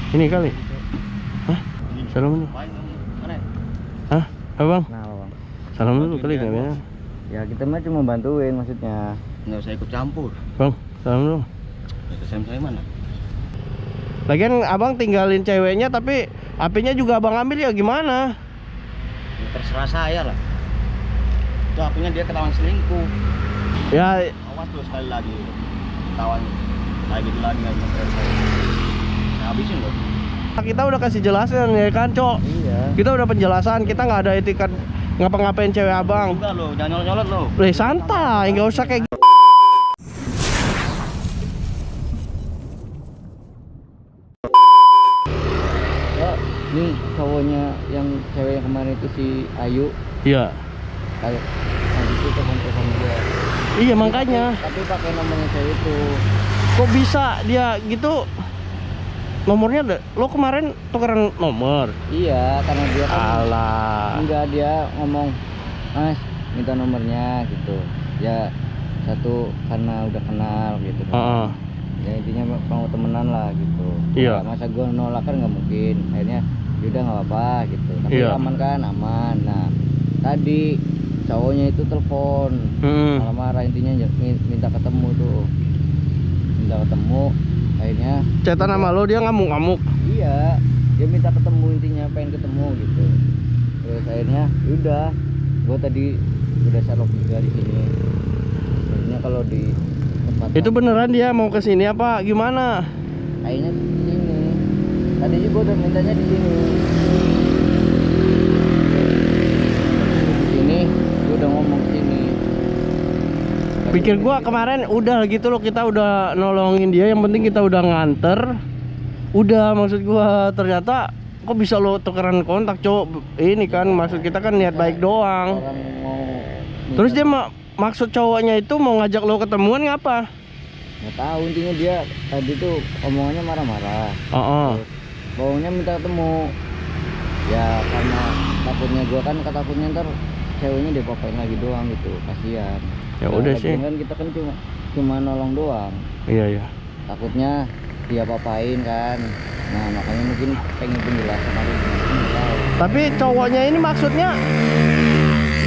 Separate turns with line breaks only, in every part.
Ini kali. Hah? Salam dulu. Hah? Abang?
Nah, Bang.
Salam dulu kali nggak ya?
Ya kita mah cuma bantuin maksudnya. Nggak usah ikut campur.
Bang, salam dulu.
Ya, saya mana?
Lagian abang tinggalin ceweknya tapi HP-nya juga abang ambil ya gimana?
Ya, terserah saya lah. Itu HP-nya dia ketahuan selingkuh.
Ya,
Awas tuh sekali lagi ketahuan kayak gitu lagi nggak bisa saya habisin loh.
kita udah kasih jelasan ya kan, Cok?
Iya.
Kita udah penjelasan, kita nggak ada etikat ngapa-ngapain cewek abang.
Juga lo, jangan nyolot-nyolot lo.
Santai, nggak usah kayak gitu.
Ya, ini cowoknya yang cewek yang kemarin itu si Ayu.
Iya.
Kayak tadi itu telepon dia.
Iya makanya.
Tapi pakai nomornya cewek itu.
Kok bisa dia gitu? Nomornya lo kemarin tukeran nomor.
Iya, karena dia kan
Alah.
enggak, dia ngomong, "Mas, minta nomornya," gitu. Ya satu karena udah kenal gitu kan. Ya intinya mau temenan lah gitu.
Iya.
Nah, masa gua nolak kan nggak mungkin. Akhirnya yaudah nggak apa-apa gitu. Tapi
Iya.
aman kan? Aman. Nah, tadi cowoknya itu telepon marah-marah, intinya minta ketemu tuh. Minta ketemu. Akhirnya
Cetan sama lo dia ngamuk-ngamuk.
iya, dia minta ketemu, intinya pengen ketemu gitu. Terus akhirnya udah, gua tadi udah Sherlock juga di sini. Akhirnya kalau di tempat
Itu beneran dia mau ke sini apa gimana?
kayaknya di sini. Tadi juga udah mintanya di sini. Di sini, gua udah ngomong ke sini.
Pikir gua kemarin udah gitu loh, kita udah nolongin dia, yang penting kita udah nganter. Udah, maksud gua ternyata kok bisa lo tukeran kontak, Cok. Ini kan maksud kita kan niat baik doang.
Orang mau
Terus dia maksud cowoknya itu mau ngajak lo ketemuan ngapa?
nggak tahu, intinya dia tadi tuh omongannya marah-marah.
Heeh.
Baunya minta ketemu. Ya karena takutnya gua kan takutnya ntar ceweknya dipapain lagi doang gitu, kasihan.
Ya udah sih.
Kan kita kan cuma nolong doang.
Iya, iya.
Takutnya dia papain kan. Nah, makanya mungkin pengen penjelasan lagi.
Tapi cowoknya ini maksudnya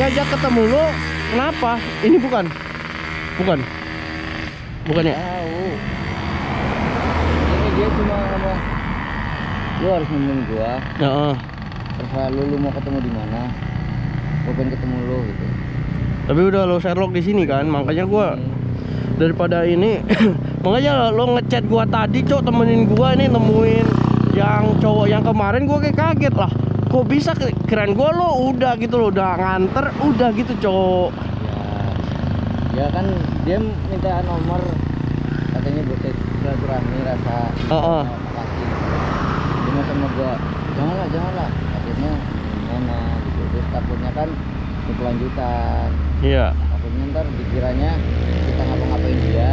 ngajak ketemu lo kenapa? Ini bukan? Bukan ya?
Tahu. Ini dia cuma ngomong, "Lu harus nemuin gua.
Heeh.
Terserah lu mau ketemu di mana. Gua pengen ketemu lu," gitu.
Tapi udah lo Sherlock di sini kan, makanya gua daripada ini makanya lo ngechat gua tadi, Cok, temenin gua ini nemuin yang cowok yang kemarin. Gua kayak kaget lah, kok bisa, keren gua lo udah gitu lo udah nganter udah gitu, Cok.
Ya kan dia minta nomor, katanya buat silaturahmi rasa makasih. Cuma sama gua, janganlah. Akhirnya gimana gitu. Terus takutnya kan berkelanjutan.
Iya.
Takutnya ntar dikiranya kita ngapa-ngapain dia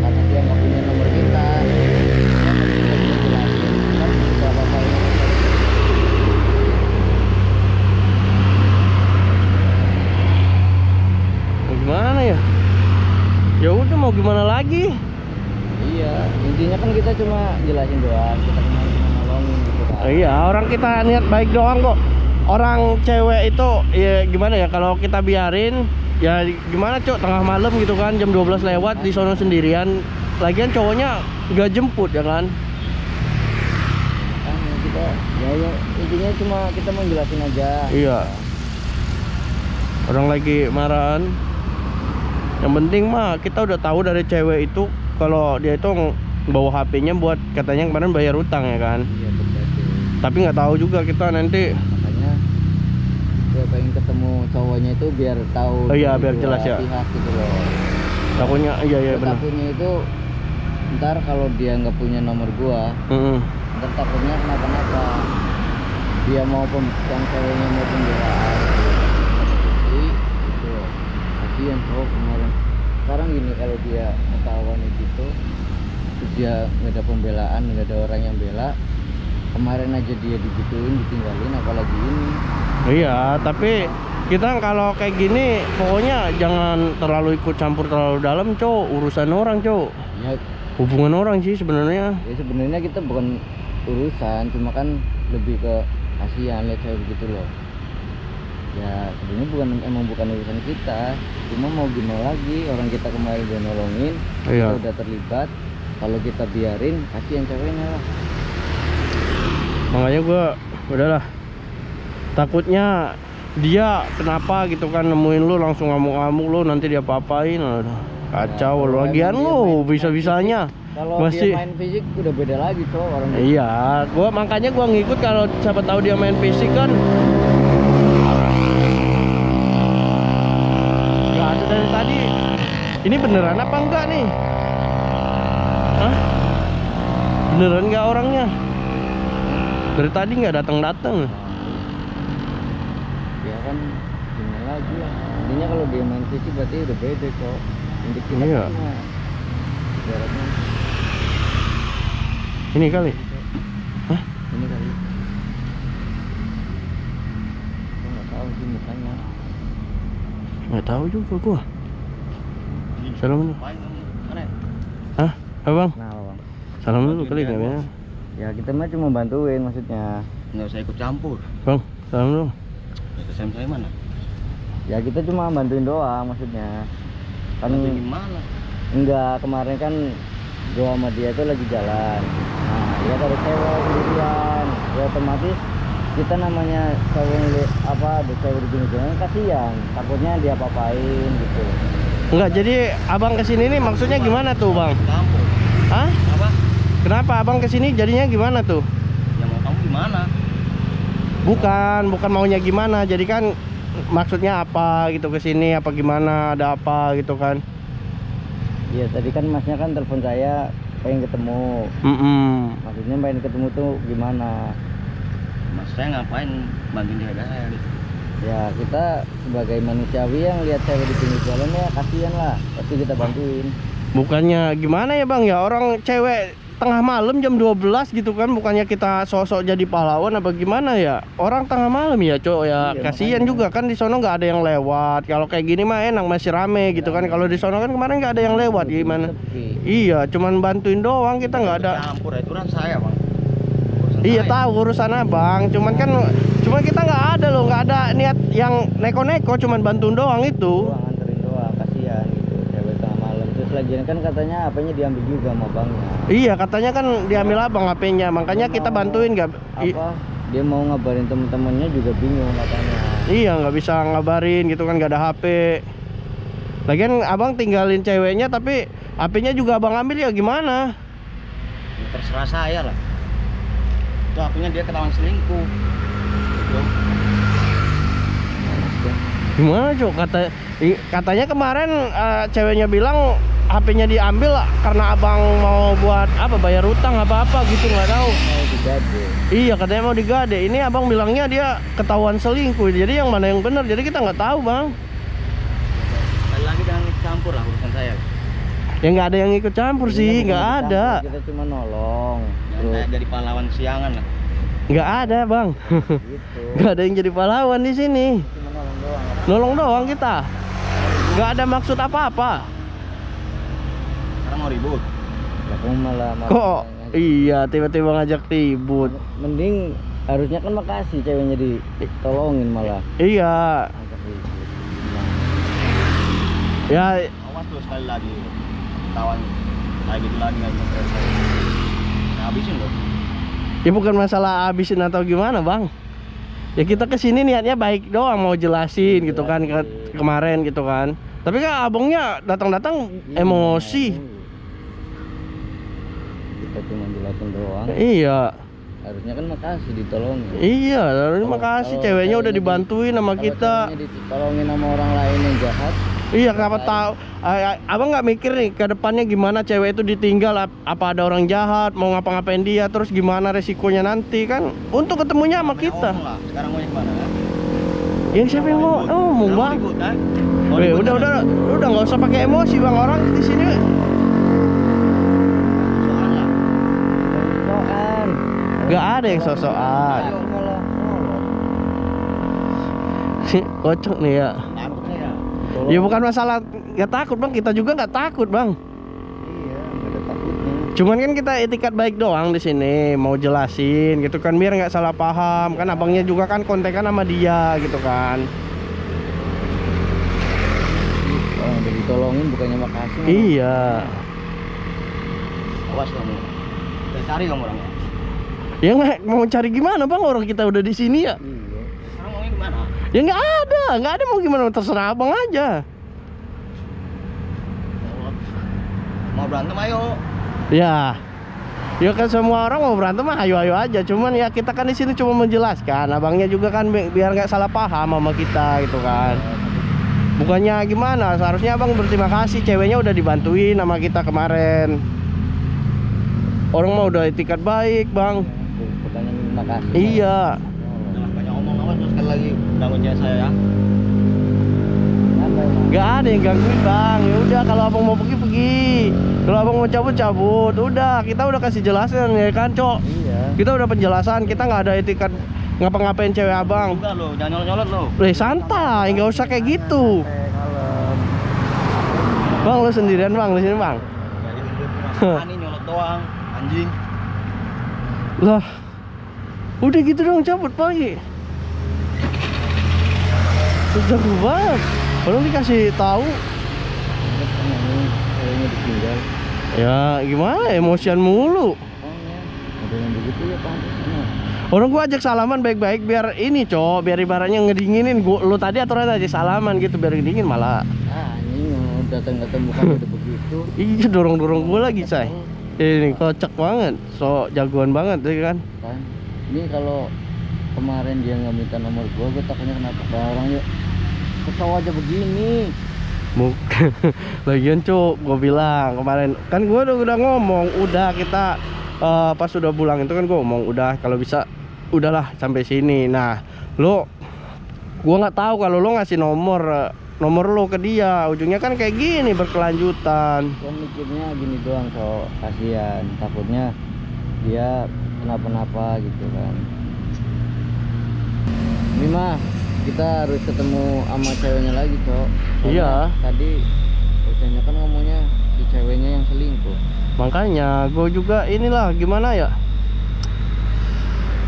karena dia nggak punya nomor kita. Kan kita apa-apain.
Gimana ya? Ya udah, mau gimana lagi?
Iya, intinya kan kita cuma jelasin doang, kita cuma nolongin gitu kan.
Iya, orang kita niat baik doang kok. Orang cewek itu ya gimana ya, kalau kita biarin ya gimana, Cok, tengah malam gitu kan, jam 12 lewat di sono sendirian. Lagian cowoknya nggak jemput ya kan.
Kan kita ya intinya cuma kita mau jelasin aja.
Iya. Orang lagi marahan. Yang penting mah kita udah tahu dari cewek itu kalau dia itu bawa HP-nya buat katanya kemarin bayar utang ya kan.
Iya, betul.
Tapi nggak tahu juga kita nanti.
Makanya gue pengen ketemu cowoknya itu biar tahu.
Oh iya, biar
dua
jelas ya.
pihak gitu loh.
Takutnya iya benar.
Takutnya itu ntar kalau dia nggak punya nomor gua, ntar takutnya kenapa-napa. Dia mau yang ceweknya mau pembelaan gitu. Kasihan cowok kemarin. Sekarang gini, kalau dia ketahuan gitu, terus dia nggak ada pembelaan, nggak ada orang yang bela. Kemarin aja dia digituin, ditinggalin, apalagi ini.
Iya, tapi kita kalau kayak gini pokoknya jangan terlalu ikut campur terlalu dalam, Cok. Urusan orang, Cok.
Ya,
Hubungan orang sih sebenarnya.
ya sebenarnya kita bukan urusan, cuma kan lebih ke kasihan lihat cewek begitu loh. Ya sebenarnya bukan urusan kita, cuma mau gimana lagi, orang kita kemarin udah nolongin,
Iya.
kita udah terlibat, kalau kita biarin kasihan ceweknya lah.
Makanya gua udahlah, takutnya dia kenapa gitu kan, nemuin lu langsung ngamuk-ngamuk, lu nanti dia apa-apain. Aduh, kacau lu.
kalau
Lagian
emang dia
lu
main
bisa-bisanya
Kalau
masih.
dia main fisik udah beda lagi cowok orang.
Iya, makanya gua ngikut kalau siapa tahu dia main fisik kan. Gak ada dari tadi. Ini beneran apa enggak nih? Hah? Beneran nggak orangnya? Dari tadi nggak datang-datang.
Ya kan gimana lagi ya. Intinya kalau dia main fisik berarti udah beda cowok. Untuk kita
Iya.
kan mah ibaratnya
Ini kali. Hah?
ini kali. Gua nggak tahu sih mukanya.
Nggak tahu juga gua. Salam dulu.
Mana?
Hah? Abang?
Nah, Bang.
Salam dulu kali nggak ya?
Ya kita mah cuma bantuin maksudnya.
Nggak usah ikut campur.
Bang, salam dulu.
Saya mana?
Ya kita cuma bantuin doang maksudnya. Kan
Bantu gimana?
enggak, kemarin kan gua sama dia tuh lagi jalan. Nah, dia ada cewek sendirian. Ya otomatis kita namanya cewek ada cewek di jalan kasihan. Takutnya dia apa-apain gitu.
Enggak, jadi abang kesini nih maksudnya gimana tuh bang?
Campur.
Hah?
Apa?
Kenapa abang kesini jadinya gimana tuh?
Yang mau kamu gimana?
Bukan maunya gimana. Jadi kan maksudnya apa gitu kesini, apa gimana, ada apa gitu kan?
Iya tadi kan masnya kan telepon saya pengen ketemu. Maksudnya pengen ketemu tuh gimana?
Mas saya ngapain bantuin dia saya?
Ya kita sebagai manusiawi yang lihat cewek di pinggir jalan ya kasihan lah, pasti kita bantuin.
Bukannya gimana ya bang ya, orang cewek tengah malam jam 12 gitu kan, bukannya kita sosok jadi pahlawan apa gimana ya? Orang tengah malam ya cowok ya,
Iya,
kasihan
makanya.
juga kan di sono nggak ada yang lewat. Kalau kayak gini mah enak, masih rame gitu kan. Kalau di sono kan kemarin nggak ada yang lewat gimana?
Sepi.
Iya, cuman bantuin doang, kita nggak ada.
Campur itu kan saya bang. Urusan
Iya
saya.
tahu urusan abang, cuman kita nggak ada loh, nggak ada niat yang neko-neko, cuman bantuin doang itu.
Doang anterin doang, kasihan gitu cewek tengah malam. Terus lagian kan katanya apanya diambil juga sama bangnya.
Iya katanya kan diambil abang HP-nya, makanya
Dia
kita
mau-
bantuin nggak?
Apa? Dia mau ngabarin temen-temennya juga bingung katanya.
Iya nggak bisa ngabarin gitu kan, nggak ada HP. Lagian abang tinggalin ceweknya tapi HP-nya juga abang ambil ya gimana?
Ya, terserah saya lah. Itu akunya dia ketahuan selingkuh. Gitu.
Gimana cok? Katanya kemarin ceweknya bilang HP-nya diambil karena abang mau buat apa, bayar utang apa gitu, nggak tahu.
Mau digade.
Iya katanya mau digade. Ini abang bilangnya dia ketahuan selingkuh. Jadi yang mana yang benar? Jadi kita nggak tahu bang.
Sekali lagi jangan ikut campur lah urusan saya.
Ya nggak ada yang ikut campur sih,
Ini
nggak
bukan
ada,
campur, kita cuma nolong.
Jangan
Terus
kayak jadi pahlawan siangan lah.
nggak ada bang.
gitu.
Nggak ada yang jadi pahlawan di sini.
Cuma nolong doang.
Nolong doang kita. Nggak ada maksud apa-apa.
Sekarang mau ribut.
Lah kamu malah
Kok iya tiba-tiba ngajak ribut?
mending harusnya kan makasih ceweknya ditolongin malah.
Iya.
Ngajak ribut.
Ya
Awas tuh sekali lagi ketahuan kayak gitu lagi nggak bisa saya. Nah, habisin loh.
ya bukan masalah habisin atau gimana bang. Ya kita kesini niatnya baik doang, mau jelasin gitu kan kemarin gitu kan. Tapi kan abangnya datang-datang
Iya,
emosi.
Kita cuma jelasin doang.
Iya.
Harusnya kan makasih ditolongin.
Iya, terima kasih
Kalau
ceweknya udah
ceweknya
dibantuin sama
Kalau
kita.
ceweknya ditolongin sama orang lain yang jahat,
Iya, kenapa tahu? Abang nggak mikir nih ke depannya gimana cewek itu ditinggal, apa ada orang jahat mau ngapa-ngapain dia, terus gimana resikonya nanti kan? Untuk ketemunya sama kita.
Ngomong lah. Sekarang mau yang mana?
Yang siapa yang mau ngomong bang?
Ribut, kan? Mau
Weh,
ribut,
udah nggak usah pakai emosi bang, orang di sini.
Soal lah.
sosokan.
Nggak ada yang sosokan.
Ayo malah nolong.
Kocok nih ya.
Takut saya.
Tolong.
Ya bukan masalah nggak takut bang, kita juga nggak takut bang.
Iya, nggak ada takutnya.
Cuman kan kita etikat baik doang di sini, mau jelasin gitu kan biar nggak salah paham. Kan abangnya juga kan kontekan sama dia gitu kan.
Orang udah ditolongin bukannya makasih.
Iya.
Awas kamu. Udah cari kamu orangnya.
Ya nggak mau cari gimana bang, orang kita udah di sini ya.
Iya.
Sekarang maunya gimana?
Ya nggak ada mau gimana, terserah abang aja.
Mau berantem ayo.
Ya, ya kan semua orang mau berantem mah ayo-ayo aja. Cuman ya kita kan di sini cuma menjelaskan. Abangnya juga kan biar nggak salah paham sama kita gitu kan. Bukannya gimana, seharusnya abang berterima kasih, ceweknya udah dibantuin sama kita kemarin. Orang mah udah etikat baik bang.
Bukannya makasih.
Iya.
Jangan banyak ngomong, awas terus sekali lagi gangguin cewek saya ya.
Apa emang?
Gak ada yang gangguin bang. Ya udah kalau abang mau pergi pergi. Kalau abang mau cabut cabut. Udah kita udah kasih jelasan ya kan cok.
Iya.
Kita udah penjelasan, kita nggak ada etikat ngapa-ngapain cewek abang.
Enggak lo, jangan nyolot-nyolot lo.
Santai, nggak usah kayak gitu.
Kalem.
Bang lu sendirian bang di sini bang.
Jadi gendut ini nyolot doang, anjing.
Lah, udah gitu dong cabut pagi. Udah banget. Belum dikasih tahu.
Terus kan ini ceweknya ditinggal.
Ya gimana, emosian mulu.
Makanya ada yang begitu ya pantasnya.
Orang gua ajak salaman baik-baik biar ini cok, biar ibaratnya ngedinginin. Lu tadi aturan aja salaman gitu biar dingin malah.
Ini datang-datang bukan udah begitu.
Iya dorong-dorong gua lagi say. Ini kocak banget, so jagoan banget ya kan.
Kan ini kalau kemarin dia nggak minta nomor gue takutnya kenapa orang yuk ketawa aja begini.
Lagian cok, gue bilang kemarin kan gue udah ngomong, udah kita pas udah pulang itu kan gue ngomong udah kalau bisa udahlah sampai sini. Nah lo, gue nggak tahu kalau lo ngasih nomor lo ke dia, ujungnya kan kayak gini berkelanjutan.
Gue mikirnya gini doang, so kasihan takutnya dia kenapa-napa gitu kan. Ini mah kita harus ketemu sama ceweknya lagi cok. Soalnya
Iya.
tadi bocahnya kan ngomongnya si ceweknya yang selingkuh.
Makanya gue juga inilah gimana ya.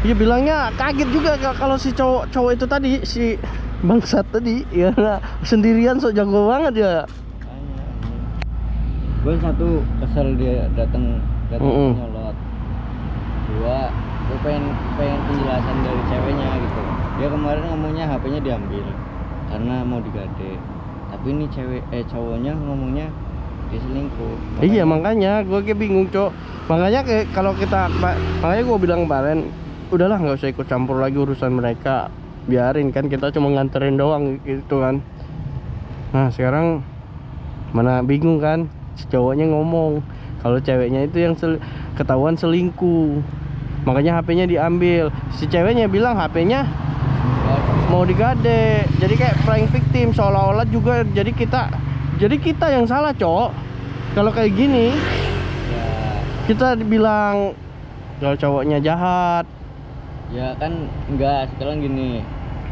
Iya bilangnya kaget juga kalau si cowok itu tadi, si bangsat tadi ya sendirian sok jago banget ya.
Gue satu kesel dia datang
Mm-mm.
nyolot. Dua, gue pengen penjelasan dari ceweknya gitu. Dia kemarin ngomongnya HP-nya diambil karena mau digade. Tapi ini cowoknya ngomongnya dia selingkuh.
Iya makanya gue kayak bingung cok. Makanya kayak kalau kita, makanya gue bilang kemarin udahlah nggak usah ikut campur lagi urusan mereka, biarin kan kita cuma nganterin doang gitu kan. Nah sekarang mana bingung kan, si cowoknya ngomong kalau ceweknya itu yang ketahuan selingkuh, makanya HP-nya diambil. Si ceweknya bilang HP-nya mau digade, jadi kayak prank victim seolah-olah juga jadi kita yang salah cok. Kalau kayak gini
Ya,
kita dibilang kalau cowoknya jahat.
ya kan enggak, sekarang gini.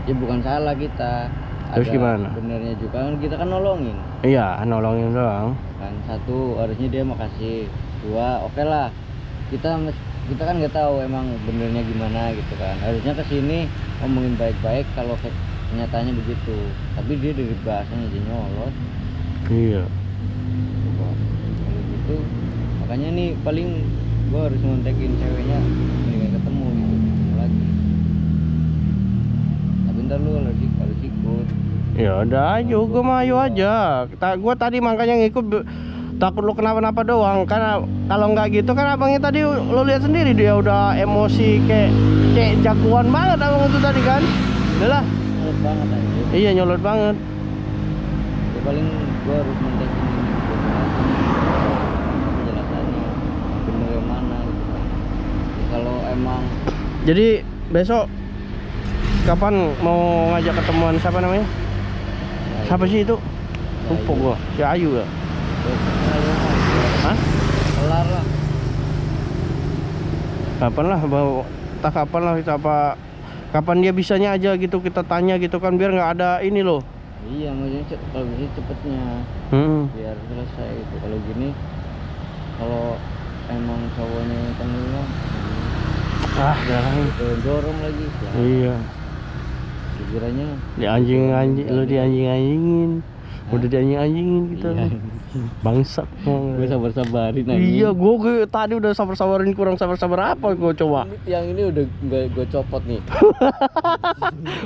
Ya bukan salah kita.
Terus
Ada
gimana?
benernya juga kan kita kan nolongin.
Iya nolongin doang.
Kan satu harusnya dia makasih. Dua, oke lah. Kita kan nggak tahu emang benernya gimana gitu kan. Harusnya kesini ngomongin baik-baik kalau kenyataannya begitu. Tapi dia dari bahasanya aja nyolot.
Iya.
Coba. Kalau gitu makanya nih paling gua harus ngontekin ceweknya mendingan ketemu gitu lagi. Tapi ntar lu harus ikut.
Ya udah ayo, gue mah ayo aja. Gue tadi makanya ngikut takut lo kenapa-napa doang. Karena kalau nggak gitu kan abangnya tadi lo lihat sendiri dia udah emosi kayak jagoan banget abang itu tadi kan. Udah lah.
Nyolot banget aja.
Iya nyolot banget.
Ya paling gua harus ngontekin ini penjelasannya bener yang mana gitu kan. Ya, kalau emang
Jadi besok kapan mau ngajak ketemuan siapa namanya? Siapa sih itu? Lupa gua. Si Ayu ya. Hah?
kelar lah.
Kapan lah entah kapan lah kita kapan dia bisanya aja gitu, kita tanya gitu kan biar nggak ada ini loh.
Iya maksudnya kalau bisa cepetnya biar selesai gitu. Kalau gini kalau emang cowoknya yang tenggelam
Ah, jangan.
dorong lagi ya,
Iya.
pikirannya
Di anjing-anjing, lu di anjing-anjingin. Udah di anjing-anjingin gitu.
iya.
Bangsat.
Gue sabar-sabarin aja.
Iya, gue tadi udah sabar-sabarin, kurang sabar-sabar apa gue coba.
Yang ini udah nggak gue copot nih.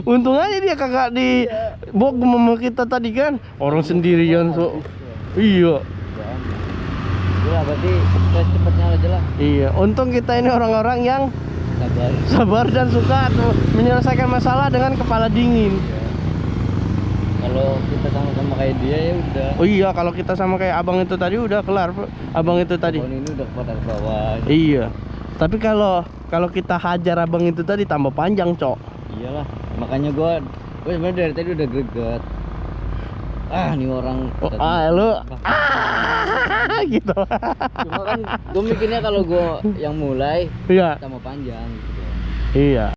Untung aja dia kagak di bok sama kita tadi kan. Orang sendirian so. Iya.
Ya berarti kita cepetnya aja lah.
Iya, untung kita ini orang-orang yang
Sabar.
sabar dan suka tuh menyelesaikan masalah dengan kepala dingin.
Kalau kita sama-sama kayak dia ya udah.
Oh iya, kalau kita sama kayak abang itu tadi udah kelar, abang itu tadi.
Tahun ini udah pada ke bawah.
Iya. Tapi kalau kita hajar abang itu tadi tambah panjang, Cok.
Iyalah. Makanya gue sebenarnya dari tadi udah greget. Ah, nih orang.
Oh, lu gitu.
Cuma kan gue mikirnya kalau gue yang mulai
Iya.
tambah panjang gitu.
Iya.